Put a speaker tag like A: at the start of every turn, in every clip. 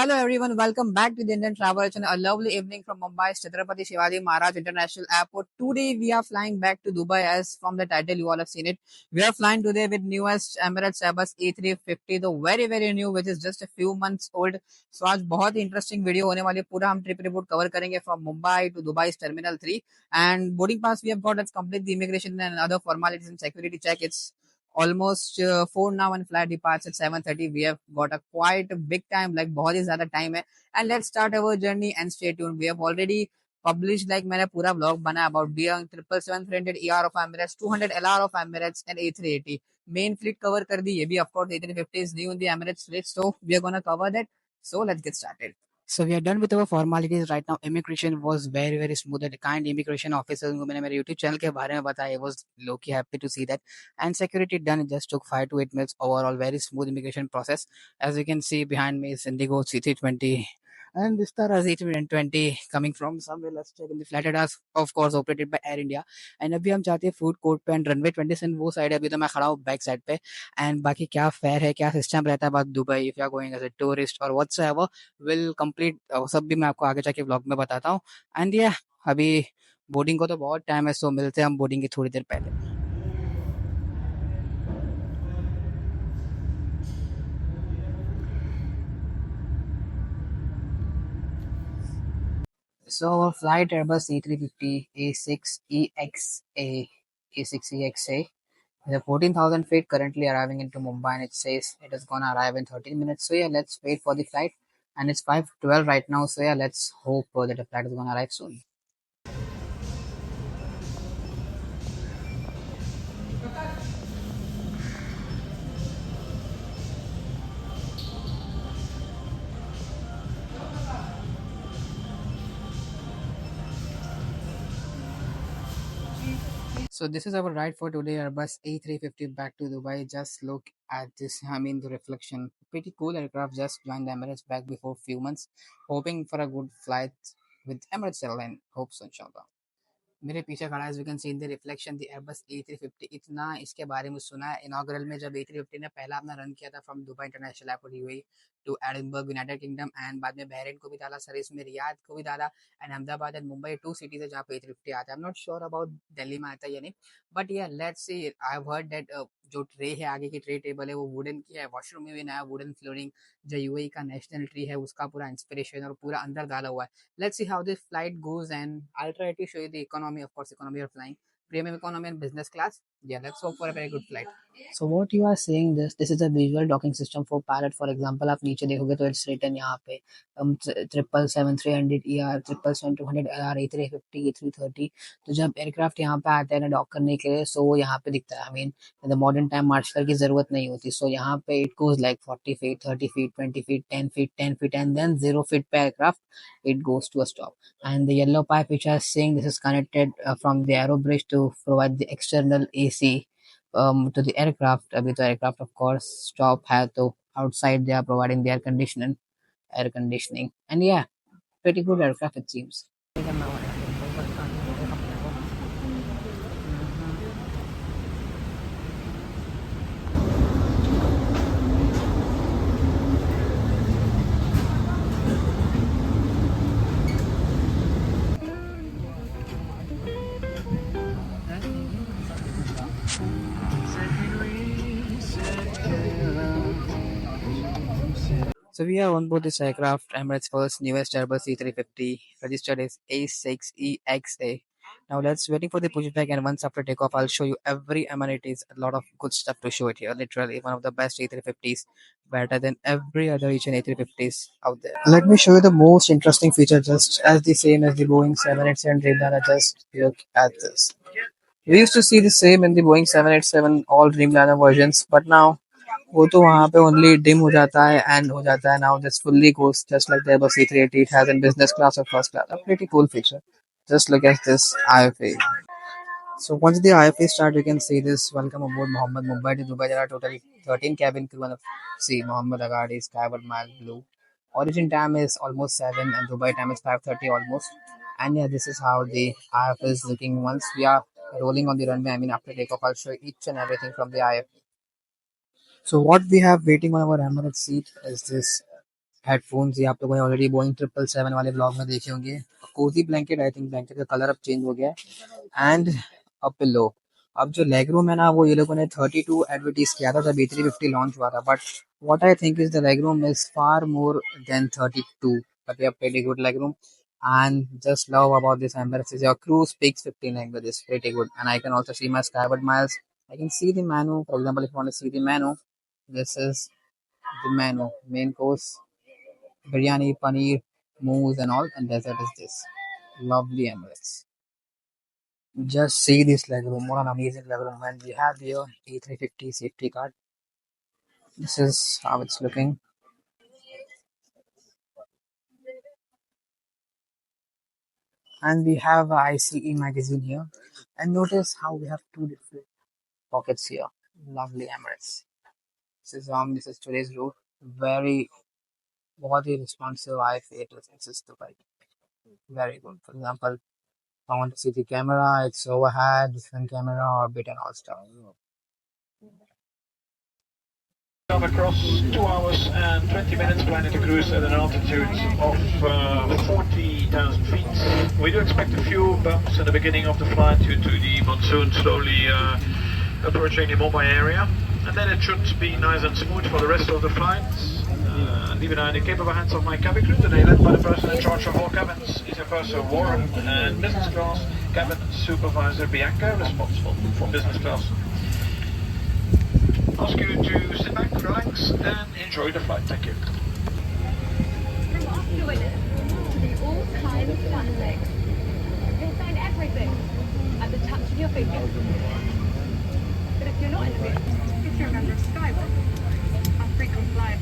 A: Hello everyone, welcome back to the Indian Travel Channel. A lovely evening from Mumbai's Chhatrapati Shivaji Maharaj International Airport. Today we are flying back to Dubai as from the title you all have seen it. We are flying today with newest Emirates Airbus A350, the very new which is just a few months old. So आज बहुत ही interesting video होने वाली है. पूरा हम trip report cover करेंगे from Mumbai to Dubai's Terminal 3 and boarding pass we have got. Let's complete the immigration and other formalities and security check. It's almost 4 now and flight departs at 7:30. We have got a quite a big time, like बहुत ही ज़्यादा time है. And let's start our journey and stay tuned. We have already published like मैंने पूरा vlog बना about Boeing 777-300 ER of Emirates, 200 LR of Emirates and A380. Main fleet cover कर दी. ये भी of course A350 is new in the Emirates fleet, so we are gonna cover that. So let's get started. So we are done with our formalities right now. Immigration was very smooth. The kind immigration officers को मैंने मेरे YouTube channel के बारे में बताया. I was low-key happy to see that. And security done. It just took 5 to 8 minutes. Overall, very smooth immigration process. As you can see behind me is Indigo C320. And this Tara Z320 coming from somewhere. Let's check in the flight. It is of course operated by Air India. And अभी हम जाते हैं food court पे and runway 20 वो side है. अभी तो मैं खड़ा हूँ बैक साइड पे. एंड बाकी क्या फेयर है, क्या सिस्टम रहता है बात Dubai if you are going as a tourist और व्हाट्सएवर विल कंप्लीट सब भी मैं आपको आगे जाके व्लॉग में बताता हूँ. एंड ये अभी बोर्डिंग को तो बहुत टाइम है, सो मिलते हैं हम बोर्डिंग की थोड़ी देर पहले. So our flight Airbus A350 A6EXA A6EXA the 14,000 feet currently arriving into Mumbai, and it says it is gonna arrive in 13 minutes. So yeah, let's wait for the flight. And it's 5:12 right now. So yeah, let's hope that the flight is gonna arrive soon. So this is our ride for today, Airbus A350 back to Dubai. Just look at this, the reflection. Pretty cool aircraft, just joined the Emirates back before few months. Hoping for a good flight with Emirates airline. Hope so, inshallah. मेरे पीछे खड़ा है, as you can see in the reflection, the Airbus A350. इतना इसके बारे में सुना है. इनॉग्रल में जब A350 ने पहला अपना रन किया था from Dubai international airport UAE to Edinburgh United Kingdom, and बाद में बहरीन को भी डाला सर्विस में, रियाद को भी डाला, and Ahmedabad and Mumbai 2 cities है जहाँ पे A350 आता है. I am not sure about Delhi में आता है या नहीं, बट ये let's see. I have heard that जो ट्रे है, आगे की ट्रे टेबल है, वो वुडन की है. वॉशरूम में भी नया वुडन फ्लोरिंग, जो यूएई का नेशनल ट्री है उसका पूरा इंस्पिरेशन और पूरा अंदर डाला हुआ है. Let's see how this flight goes, and I'll try to show you the economy, of course, economy of flying, premium economy and business class. Yeah, let's hope for a very good flight. So what you are seeing, this is a visual docking system for pilot. For example, आप नीचे देखोगे तो it's written यहाँ पे 777-300 ER, 777-200 LR, A350, A330. तो जब aircraft यहाँ पे आते हैं ना डॉक करने के लिए, सो वो यहाँ पे दिखता है. द मॉडर्न टाइम मार्शल की जरूरत नहीं होती. सो यहाँ पे it goes like 40 feet, 30 feet, 20 feet, 10 feet, 10 feet, and then 0 feet per aircraft it goes to a stop. And the yellow pipe which are saying this is connected from the aero bridge to provide the external AC to the aircraft. अभी तो aircraft of course stop है, तो outside they are providing the air conditioning, and yeah, pretty good aircraft it seems. So we are on board this aircraft, Emirates' first newest Airbus A350, registered as A6EXA. Now let's waiting for the pushback, and once after takeoff, I'll show you every amenities. A lot of good stuff to show it here. Literally one of the best A350s, better than every other region A350s out there. Let me show you the most interesting feature, just as the same as the Boeing 787 Dreamliner. Just look at this. We used to see the same in the Boeing 787 all Dreamliner versions, but now वो तो वहाँ पे only dim हो जाता है and हो जाता है. Now this fully goes just like the Airbus A380. It has in business class or first class. A pretty cool feature. Just look at this IFE. So once the IFE start, you can see this. Welcome aboard Mohammed, Mumbai to Dubai. There are totally 13 cabin crew. And see Mohammed Agadi, Skyward Mile Blue. Origin time is almost 7 and Dubai time is 5:30 almost. And yeah, this is how the IFE is looking once we are rolling on the runway. After takeoff, I'll show you each and everything from the IFE. So what we have waiting on our Emirates seat is this headphones ये आप लोगों ने already Boeing 777 वाले blog में देखे होंगे। Cozy blanket, I think blanket का colour अब चेंज हो गया है। And a pillow. अब जो लेग रूम है ना, वो ये लोगों ने 32 एडवर्टीज किया था जब A350 लॉन्च हुआ था, but what I think is the leg room is far more than 32, but they have pretty good leg room. And just love about this Emirates is your crew speaks 15 languages, pretty good. And I can also see my skyward miles. I can see the menu. For example, if you want to see the menu, this is the menu. Main course, biryani, paneer, moose and all, and dessert is this. Lovely Emirates. Just see this leg room. What an amazing leg room. And we have here A350 safety card. This is how it's looking. And we have a ICE magazine here. And notice how we have two different pockets here. Lovely Emirates. This is today's route. Very body responsive IFE system. Very good. For example, I want to see the camera, it's overhead, different camera, orbit and all stuff.
B: Across 2 hours and 20 minutes, planning to cruise at an altitude of 40,000 feet. We do expect a few bumps in the beginning of the flight due to the monsoon slowly approaching the Mumbai area. And then it should be nice and smooth for the rest of the flight. Leave it in the capable hands of my cabin crew, today led by the person in charge of all cabins, is Purser Warren, and business class cabin supervisor Bianca, responsible for business class. Ask you to sit back, relax, and enjoy the flight. Thank you.
C: From off-the-winner to the all-time classics. You'll find everything at the touch of your fingers. But if you're not in the mood, if you're a member of Skyward, our frequent flyer.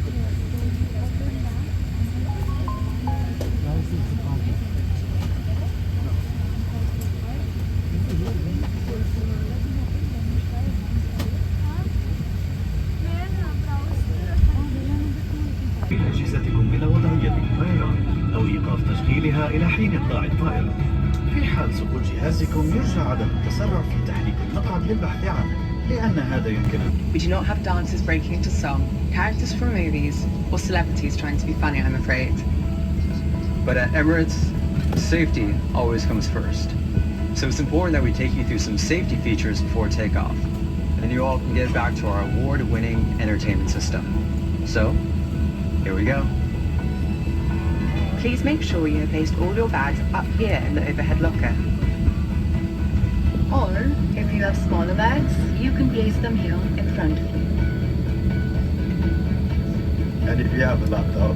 D: أجهزتكم إلى وضعية الطائرة أو إيقاف تشغيلها إلى حين إطلاع الطائرة. في حال سقوط جهازكم يرجى عدم التسرع في تحريك المقعد للبحث عنه لأن هذا يمكن.
E: We do not have dancers breaking into song, characters from movies, or celebrities trying to be funny, I'm afraid.
F: But at Emirates, safety always comes first. So it's important that we take you through some safety features before takeoff. And you all can get back to our award-winning entertainment system. So, here we go.
E: Please make sure you have placed all your bags up here in the overhead locker. Or, if you have smaller bags, you can place them here in front of you.
D: And if you have a laptop,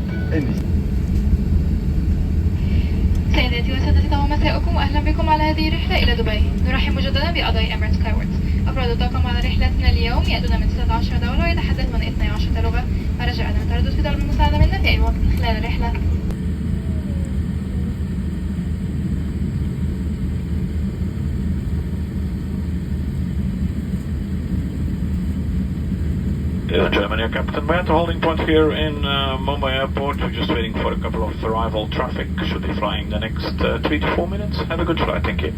C: سيداتي وسادتي، طبعا مساءكم واهلا بكم على هذه الرحله الى دبي. نرحب مجددا باعضاء Emirates سكايورد. افراد الطاقم على رحلتنا اليوم ياتون من 19 دوله ويتحدثون 12 لغه، ورجاء عدم التردد في طلب المساعده منا في اي وقت خلال الرحله.
B: Germany, Captain Matt, holding point here in Mumbai Airport. We're just waiting for a couple of arrival traffic. Should be flying the next 3 to 4 minutes. Have a good flight, thank you.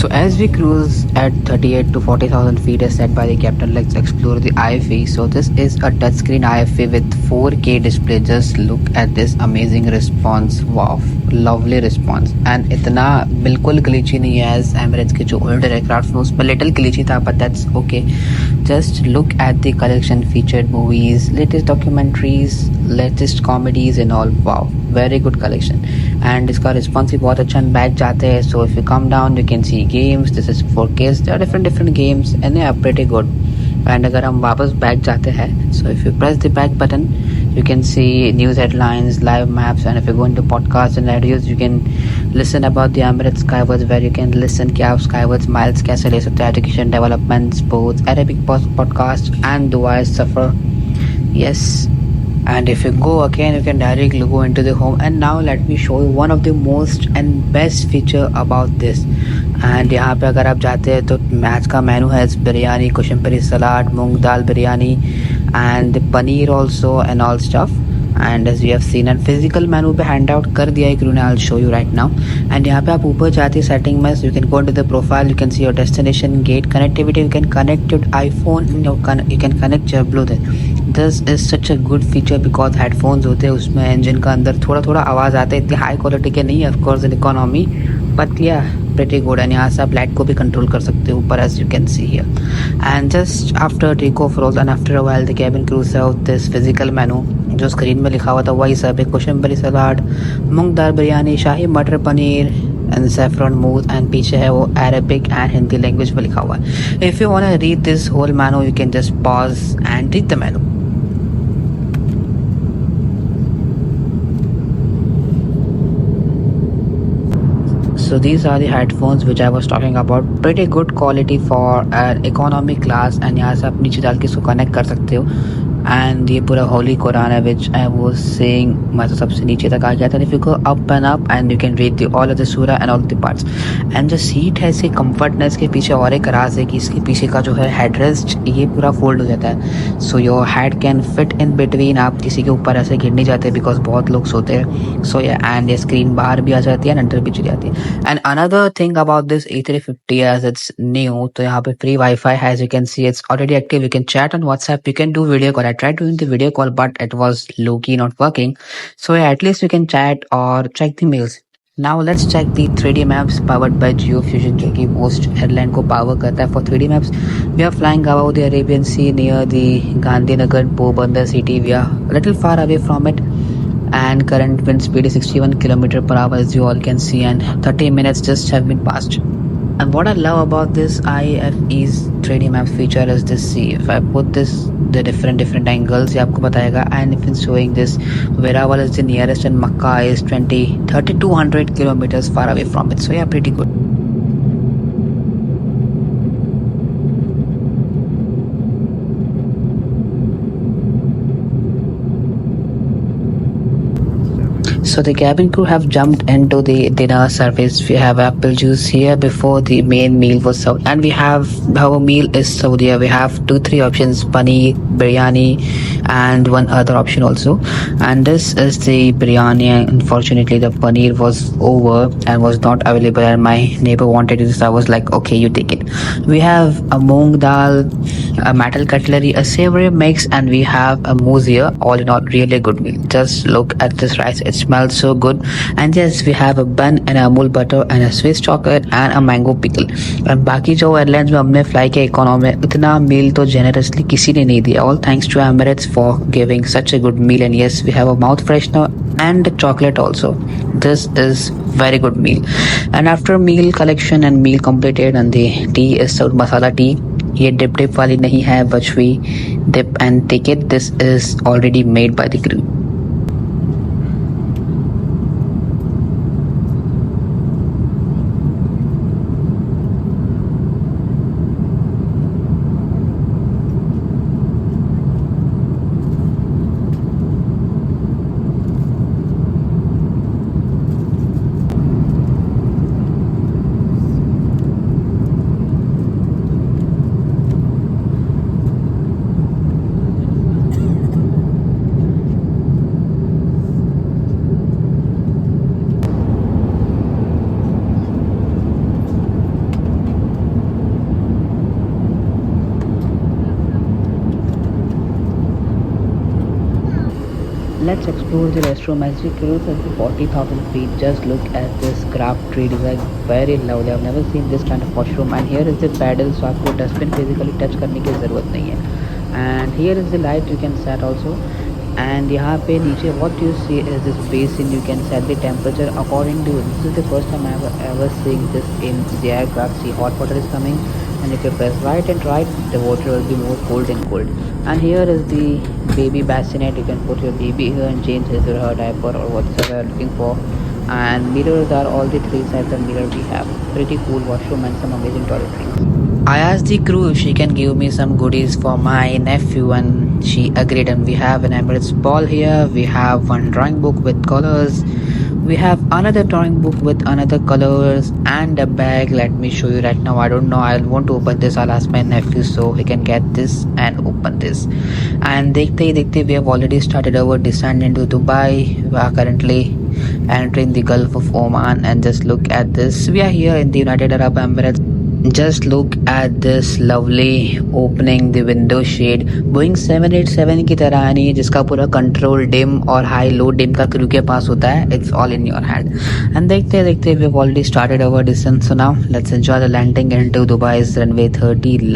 A: So as we cruise at 38 to 40,000 feet as said by the captain, let's explore the IFE. So this is a touchscreen IFE with 4K display. Just look at this amazing response. Wow, lovely response. And इतना बिल्कुल glitchy नहीं है as Emirates के जो older aircraft में उसमें little glitchy था, but that's okay. Just look at the collection, featured movies, latest documentaries, latest comedies and all. Wow, very good collection. And इसका response भी बहुत अच्छा बैक जाते हैं. So if you come down you can see games. This is for kids. There are different games and they are pretty good. And अगर हम वापस back जाते हैं, so if you press the back button you can see news headlines, live maps, and if you go into podcasts and radios you can listen about the Emirates Skywards, where you can listen क्या आप Skywards miles कैसे ले सकते हैं, education, development, sports, Arabic podcast and Dubai suffer. Yes. And if you go again you can directly go into the home. And now let me show you one of the most and best feature about this. And यहाँ पे अगर आप जाते हैं तो match का मेनू है बिरयानी, कुशमपरी सलाद, मूंग दाल biryani and paneer also and all stuff. And as we have seen, and physical menu पे hand out कर दिया है क्रूने. I'll show you right now. And यहाँ पे आप ऊपर जाते हैं setting में, so you can go into the profile, you can see your destination, gate connectivity, you can connect your iPhone, you can connect your Bluetooth. This is such a good feature because headphones होते हैं उसमें engine का अंदर थोड़ा आवाज़ आता है, इतनी high quality के नहीं है of course in economy, but yeah pretty good. And यहाँ से आप लाइट को भी कंट्रोल कर सकते हो ऊपर as you can see here. And just after takeoff rolls and after a while the cabin crew served this physical menu जो स्क्रीन में लिखा हुआ था वही सब है. कुशमपरी सलाद, मूंग दाल बिरयानी, शाही मटर paneer and saffron mousse, and पीछे है वो Arabic and Hindi language में लिखा हुआ है. If you wanna read this whole menu you can just pause and read the menu. So these are the headphones which I was talking about. Pretty good quality for an economy class. And यहाँ से आप नीचे डाल के इसको connect कर सकते हो. And ये पूरा होली कुरान है which I was saying, मैं तो सबसे नीचे तक आ गया था. If you go up and you can read the all of the surah and all of the parts. And जो सीट है इसके comfortness के पीछे और एक राज है कि इसके पीछे का जो है headrest ये पूरा fold हो जाता है. So your head can fit in between. आप किसी के ऊपर ऐसे गिर नहीं जाते because बहुत लोग सोते हैं. So yeah, and ये screen बाहर भी आ जाती है and अंदर भी चली जाती है. And another thing about this A350 as it's new, तो यहाँ पे free Wi-Fi है, as you can see it's already active. You can chat on WhatsApp, you can do video call. I tried doing the video call but it was low-key not working. So yeah, at least you can chat or check the mails. Now let's check the 3D maps powered by GeoFusion जो कि most airline को power करता है. For 3D maps we are flying above the Arabian Sea near the Gandhinagar Pobandar city. We are a little far away from it. And current wind speed is 61 km per hour as you all can see, and 30 minutes just have been passed. And what I love about this IFE's 3D map feature is this. See, if I put this the different angles ये आपको बताएगा. And if it's showing this Verawal is the nearest and Makkah is 3200 kilometers far away from it. So yeah, pretty good. So the cabin crew have jumped into the dinner service. We have apple juice here before the main meal was served. And we have, our meal is served here. We have 2-3 options, paneer, biryani, and one other option also. And this is the biryani. Unfortunately, the paneer was over and was not available. And my neighbor wanted this. I was like, okay, you take it. We have a moong dal, a metal cutlery, a savory mix, and we have a mousse here. All in all, really good meal. Just look at this rice. It smells so good. And yes, we have a bun and a Amul butter and a Swiss chocolate and a mango pickle. And बाकी जो airlines में हमने fly किया economy में इतना मील तो generously किसी ने नहीं दिया. All thanks to Emirates for giving such a good meal. And yes, we have a mouth freshener and chocolate also. This is very good meal. And after meal collection and meal completed, and the tea is served masala tea. ये dip वाली नहीं है, but we dip and take it. This is already made by the crew.
G: Let's explore the restroom as we cruise at the 40,000 feet. Just look at this craft tree design, very lovely. I've never seen this kind of washroom. And here is the paddle, so आपको dustbin physically touch करने की ज़रूरत नहीं है. And here is the light you can set also. And यहाँ पे नीचे what you see is this basin. You can set the temperature according to. This is the first time I ever seeing this in the aircraft. See, hot water is coming, and if you press right and right, the water will be more cold and cold. And here is the baby bassinet. You can put your baby here and change his or her diaper or whatever you're looking for. And mirrors are all the three sides of mirror we have. Pretty cool washroom and some amazing toiletries. I asked the crew if she can give me some goodies for my nephew, and she agreed. And we have an Emirates ball here. We have one drawing book with colors. We have another drawing book with another colors and a bag. Let me show you right now. I don't know. I want to open this. I'll ask my nephew so he can get this and open this. And देखते ही देखते we have already started our descent into Dubai. We are currently entering the Gulf of Oman, and just look at this. We are here in the United Arab Emirates. Just look at this lovely opening the window shade. Boeing 787 की तरह नहीं है जिसका पूरा control dim और high low dim का crew के पास होता है. It's all in your hand. And देखते देखते we've already started our descent. So now let's enjoy the landing into Dubai's runway 30.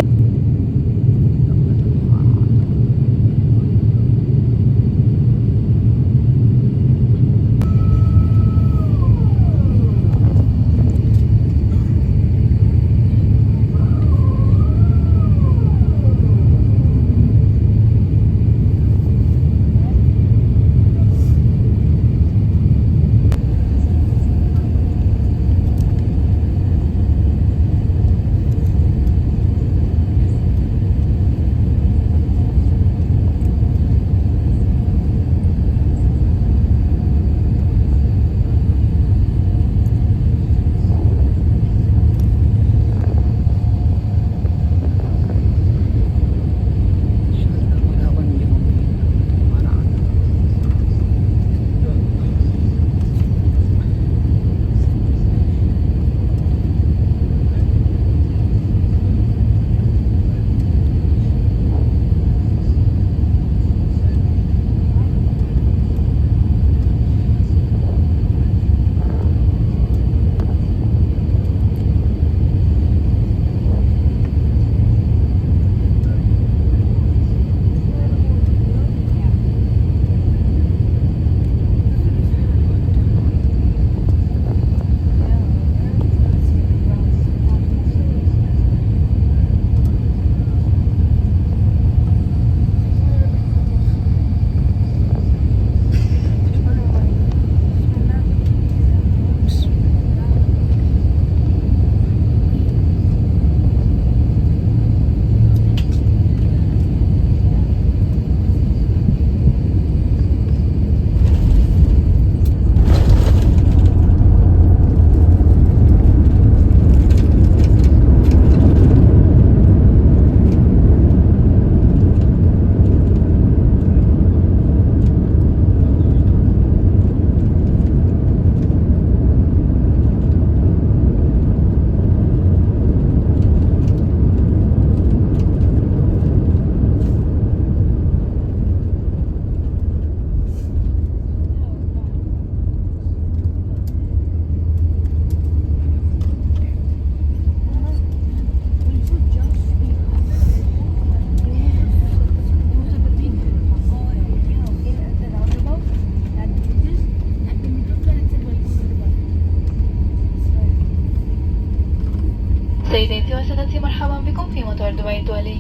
H: سيداتي وسادتي، مرحبا بكم في مطار دبي الدولي،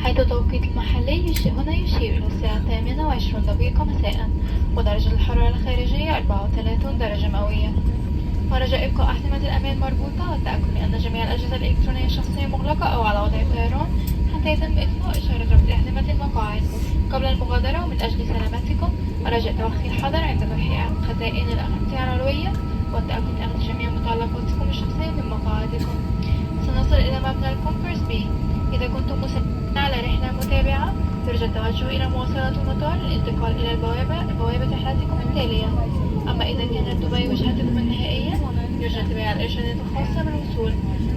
H: حيث التوقيت المحلي هنا يشير إلى الساعة 8:20 مساء، ودرجة الحرارة الخارجية 34 درجة مئوية. ورجاء إبقاء أحزمة الأمان مربوطة، والتأكد من أن جميع الأجهزة الإلكترونية الشخصية مغلقة أو على وضع الطيران حتى يتم إطفاء إشارة ربط أحزمة المقاعد قبل المغادرة. ومن أجل سلامتكم ورجاء توخي الحذر عند ترحيل خزائن الأغطية العلوية، والتأكد من أخذ جميع متعلقاتكم الشخصية من مقاعدكم. سنصل إلى مبنى الكونكورس بي. إذا كنتم مسافرين على رحلة متابعة يرجى التوجه إلى مواصلة المطار للانتقال إلى بوابة رحلتكم التالية. أما إذا كانت دبي وجهتكم النهائية يرجى اتباع الإرشادات الخاصة بالوصول.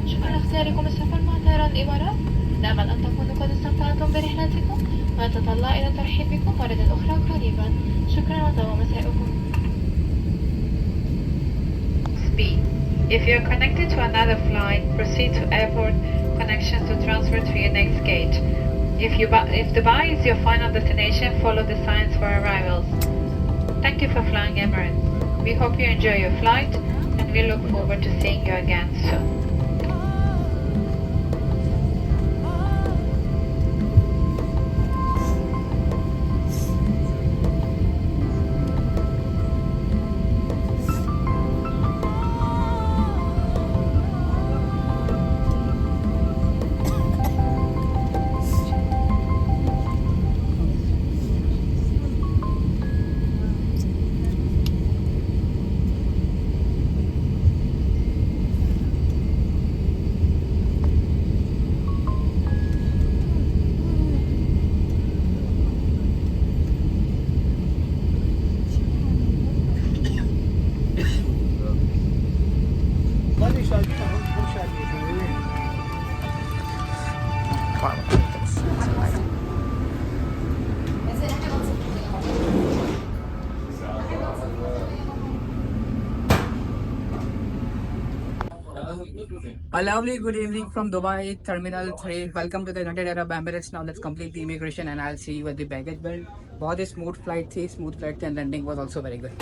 H: شكرا لاختياركم السفر مع طيران الإمارات. نأمل أن تكونوا قد استمتعتم برحلتكم ونتطلع إلى الترحيب بكم مرة أخرى قريبا. شكرا وطاب مساءكم. B. If you are connected to another flight, proceed to airport connections to transfer to your next gate. If Dubai is your final destination, follow the signs for arrivals. Thank you for flying Emirates. We hope you enjoy your flight and we look forward to seeing you again soon.
A: A lovely good evening from Dubai Terminal 3. Welcome to the United Arab Emirates. Now let's complete the immigration and I'll see you at the baggage belt. बहुत ही smooth flight थी, and landing was also very good.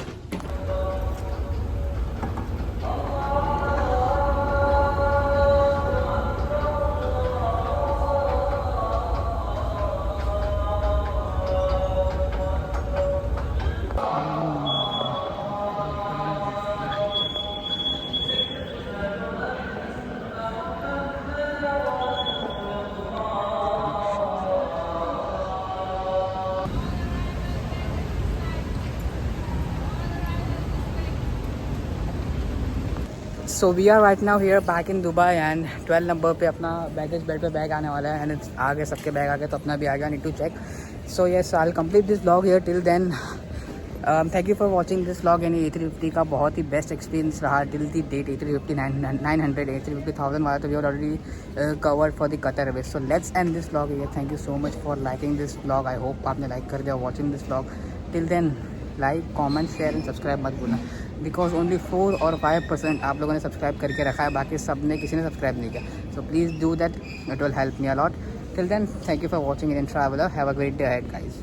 A: So we are right now here back in Dubai and 12 number पे अपना baggage belt पे bag आने वाला है and it's आ गए, सबके bag आ गए, तो अपना भी आ गया. Need to check. So yes, I'll complete this vlog here. Till then, thank you for watching this vlog. यानी A350 का बहुत ही best experience रहा till the date. A350-900, A350-1000 वाला तो we already covered for the Qatar Airways. So let's end this vlog here. Thank you so much for liking this vlog. I hope आपने like कर दिया watching this vlog. Till then, like, comment, share and subscribe मत भूलना. Because only 4 और 5% आप लोगों ने subscribe करके रखा है, बाकी सब ने किसी ने सब्सक्राइब नहीं किया. So please do that, it will help me a lot. Till then, thank you for watching Indian traveller. Have a great day ahead guys.